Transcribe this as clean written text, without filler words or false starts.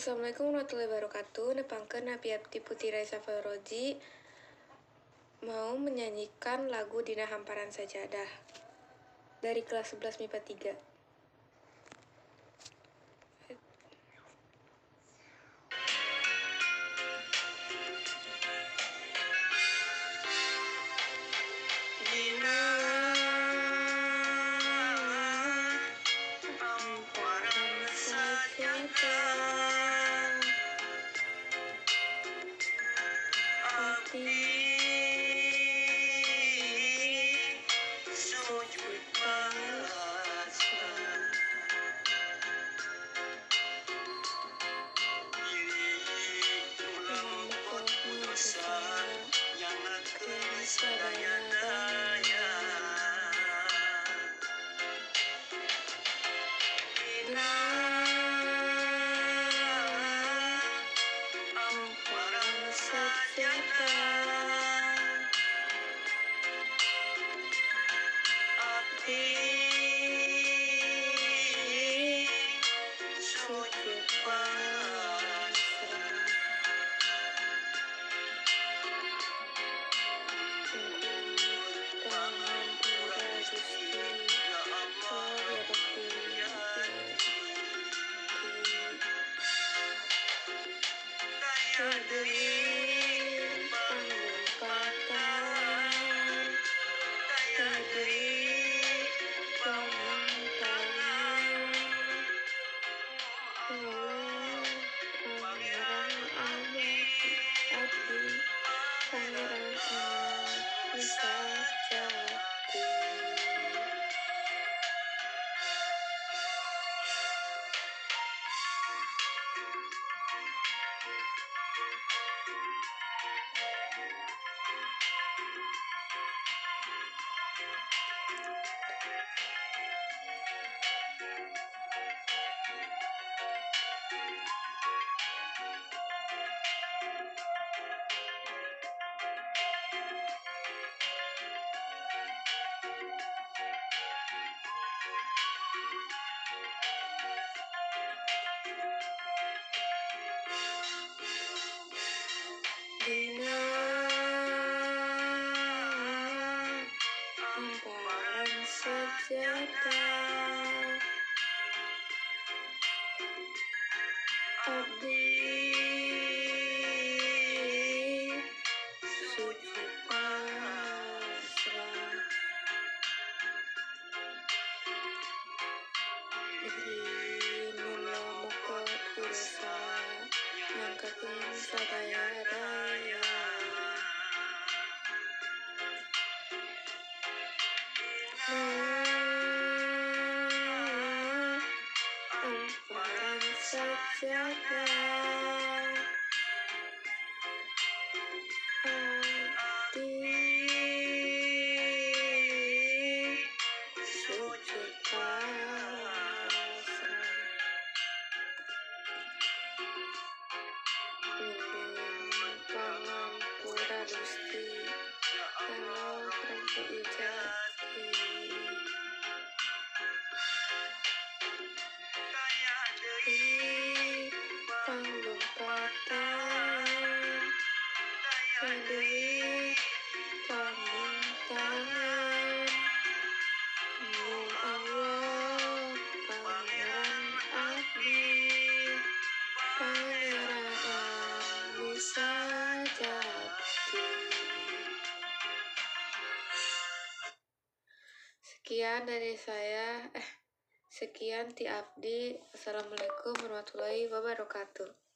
Assalamualaikum warahmatullahi wabarakatuh. Nepangkeun Nabi Abdi Putri Raisa Faroji mau menyanyikan lagu Dina Hamparan Sajadah dari kelas 11 MIPA 3. Dina hamparan sajadah abdi sujud pasrah, melampau dosa yang akan sadaya daya. Dina hamparan sajadah abdi sujud pasrah, pangampura Gusti ya Allah ya Rabbi ya daya deui panglumpatan, daya deui pamantangan. Allah Pangeran Abdi Pangeran Abdi Sajati. Dina hamparan sajadah abdi sujud pasrah, negeri nula muka kurasa ngangkakeun sadaya daya. Hamparan sajadah abdi sujud pasrah, lindung pangampura Gusti ya Allah Rabbi Jati. Daya deui panglumpatan, daya deui pamuntangan. Mung Allah Pangeran Abdi Pangeran Abdi Sajati. Sekian dari saya. Sekian ti Abdi. Assalamualaikum warahmatullahi wabarakatuh.